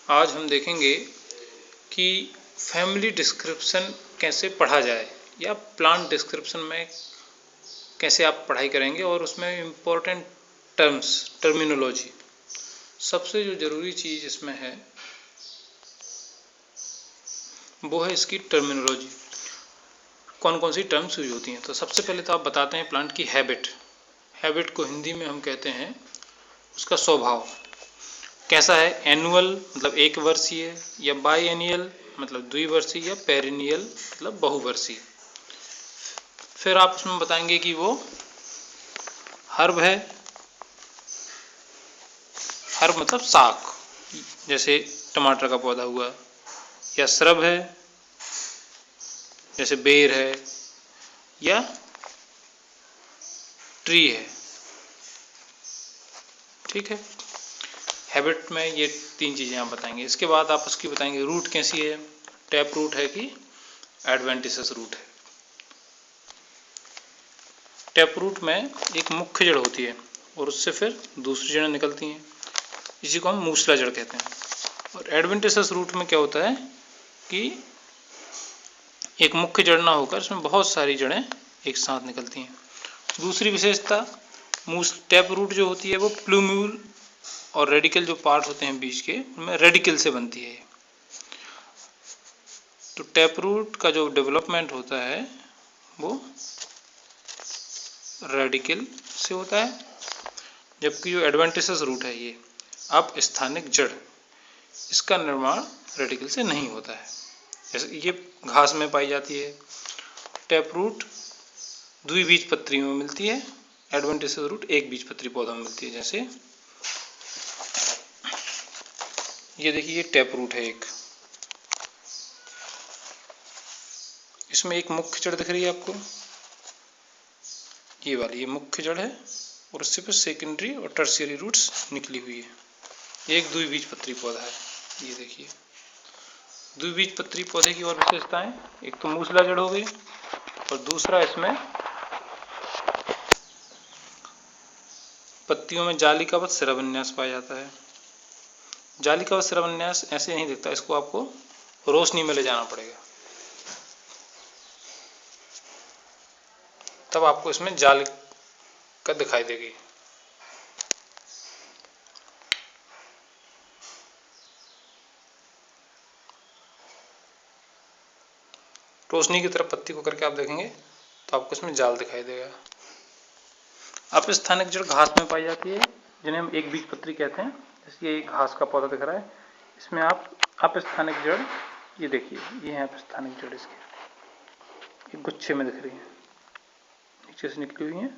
आज हम देखेंगे कि फैमिली डिस्क्रिप्शन कैसे पढ़ा जाए या प्लांट डिस्क्रिप्शन में कैसे आप पढ़ाई करेंगे और उसमें इम्पोर्टेंट टर्मिनोलॉजी। सबसे जो ज़रूरी चीज़ इसमें है वो है इसकी टर्मिनोलॉजी, कौन कौन सी टर्म्स यूज होती हैं। तो सबसे पहले तो आप बताते हैं प्लांट की हैबिट को हिंदी में हम कहते हैं उसका स्वभाव कैसा है। एनुअल मतलब एक वर्षीय, या बाई एनियल मतलब द्विवर्षीय, या पेरिनियल मतलब बहुवर्षीय। फिर आप उसमें बताएंगे कि वो हर्ब है, हर्ब मतलब साग, जैसे टमाटर का पौधा हुआ, या श्रब है जैसे बेर है, या ट्री है। ठीक है, हैबिट में ये तीन चीज़ें आप बताएंगे। इसके बाद आप उसकी बताएंगे रूट कैसी है, टैप रूट है कि एडवेंटिसस रूट है। टैप रूट में एक मुख्य जड़ होती है और उससे फिर दूसरी जड़ें निकलती हैं, इसी को हम मूसला जड़ कहते हैं। और एडवेंटिसस रूट में क्या होता है कि एक मुख्य जड़ ना होकर इसमें बहुत सारी जड़ें एक साथ निकलती हैं। दूसरी विशेषता टैप रूट जो होती है वो प्लूम्यूल और रेडिकल जो पार्ट होते हैं बीज के, उनमें रेडिकल से बनती है। तो टैप रूट का जो डेवलपमेंट होता है वो रेडिकल से होता है, जबकि जो एडवेंटिसस रूट है ये अब स्थानिक जड़, इसका निर्माण रेडिकल से नहीं होता है। जैसे ये घास में पाई जाती है। टैप रूट द्विबीजपत्री में मिलती है, एडवेंटिसस रूट एक बीजपत्री पौधा में मिलती है। जैसे ये देखिए, ये टैप रूट है एक, इसमें एक मुख्य जड़ दिख रही है आपको, ये वाली, ये मुख्य जड़ है और उससे फिर सेकेंडरी और टर्शियरी रूट्स निकली हुई है। एक द्विबीजपत्री पौधा है, ये देखिए। द्विबीजपत्री पौधे की और विशेषताएं, एक तो मूसला जड़ हो गई और दूसरा इसमें पत्तियों में जालिकावत शिराविन्यास पाया जाता है। जालिकावत शिराविन्यास ऐसे नहीं दिखता, इसको आपको रोशनी में ले जाना पड़ेगा, तब आपको इसमें जालिका दिखाई देगी। रोशनी की तरफ पत्ती को करके आप देखेंगे तो आपको इसमें जाल दिखाई देगा। अपस्थानिक जड़ घास में पाई जाती है, जिन्हें हम एक बीजपत्री कहते हैं। जैसे ये घास का पौधा दिख रहा है, इसमें आप अपस्थानिक जड़, ये देखिए, ये है अपस्थानिक जड़, इसके गुच्छे में दिख रही है, नीचे से निकली हुई है।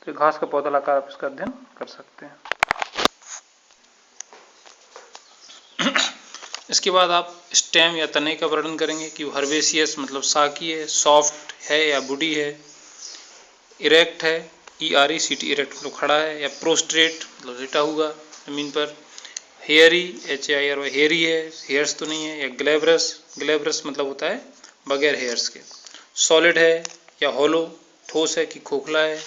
तो घास का पौधा लाकर आप इसका अध्ययन कर सकते हैं। इसके बाद आप स्टेम या तने का वर्णन करेंगे कि हर्बेसियस मतलब साकी है, सॉफ्ट है या बुडी है, इरेक्ट है, ERECT इरेक्ट मतलब खड़ा है, या प्रोस्ट्रेट मतलब लेटा हुआ जमीन पर, हेयरी HAIR हेयरी है, हेयर्स तो नहीं है, या ग्लेब्रस मतलब होता है बगैर हेयर्स के, सॉलिड है या होलो ठोस है कि खोखला है,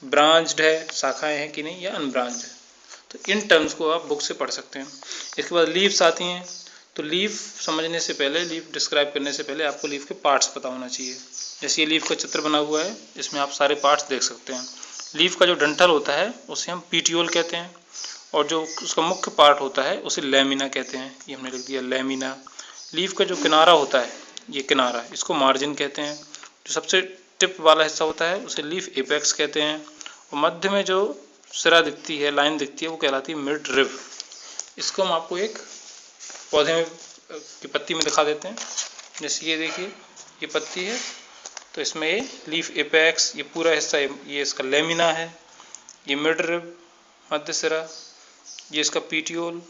ब्रांच्ड है शाखाएं हैं कि नहीं, या अनब्रांच्ड है। तो इन टर्म्स को आप बुक से पढ़ सकते हैं। इसके बाद लीव्स आती हैं, तो लीफ समझने से पहले, लीफ डिस्क्राइब करने से पहले आपको लीफ के पार्ट्स पता होना चाहिए। जैसे ये लीफ का चित्र बना हुआ है, इसमें आप सारे पार्ट्स देख सकते हैं। लीफ का जो डंठल होता है उसे हम पीटियोल कहते हैं, और जो उसका मुख्य पार्ट होता है उसे लैमिना कहते हैं। ये हमने लिख दिया लैमिना। लीफ का जो किनारा होता है, ये किनारा, इसको मार्जिन कहते हैं। जो सबसे टिप वाला हिस्सा होता है उसे लीफ एपेक्स कहते हैं, और मध्य में जो सिरा दिखती है, लाइन दिखती है, वो कहलाती है मिड रिब। इसको हम आपको एक पौधे में की पत्ती में दिखा देते हैं। जैसे ये देखिए, ये पत्ती है, तो इसमें ये लीफ एपेक्स, ये पूरा हिस्सा, ये इसका लेमिना है, ये मिड रिब मध्य सिरा, ये इसका पीटियोल।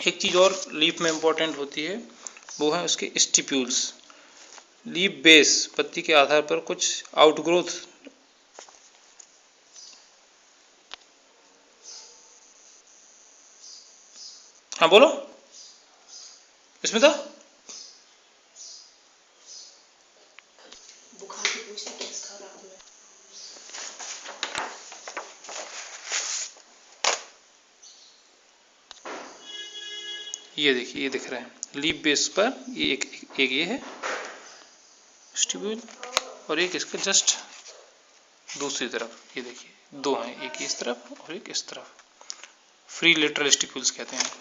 एक चीज़ और लीफ में इम्पोर्टेंट होती है, वो है उसके स्टिप्यूल्स। लीफ बेस पत्ती के आधार पर कुछ आउटग्रोथ, हाँ बोलो इसमें था। ये देखिए, ये दिख रहा है लीफ बेस पर, ये एक ये है स्टिप्यूल और एक इसके जस्ट दूसरी तरफ, ये देखिए दो हैं, एक इस तरफ और एक इस तरफ, फ्री लेटरल स्टिप्यूल्स कहते हैं इनको।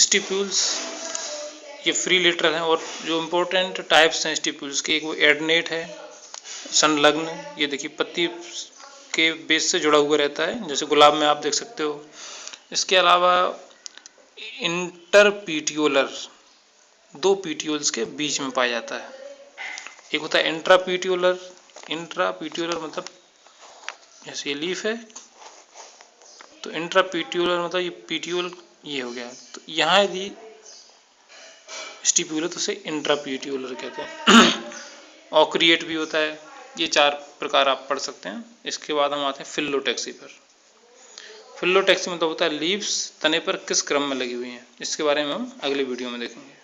स्टिप्यूल्स ये फ्री लेटरल हैं, और जो इम्पोर्टेंट टाइप्स हैं स्टिप्यूल्स के, एक वो एडनेट है, संलग्न, ये देखिए पत्ती के बेस से जुड़ा हुआ रहता है, जैसे गुलाब में आप देख सकते हो। इसके अलावा इंटरपीटियोलर, दो पीटियोल्स के बीच में पाया जाता है। एक होता है इंट्रापीटियोलर, इंट्रापीटियोलर मतलब जैसे ये लीफ है, तो इंट्रापीटियोलर मतलब ये पीटियोल ये हो गया, तो यहाँ यदि स्टिप्यूल है तो उसे इंट्रापीटियोलर कहते हैं। ऑक्रिएट भी होता है। ये चार प्रकार आप पढ़ सकते हैं। इसके बाद हम आते हैं फिल्लोटैक्सी पर। फिल्लोटैक्सी मतलब होता है लीव्स तने पर किस क्रम में लगी हुई हैं। इसके बारे में हम अगले वीडियो में देखेंगे।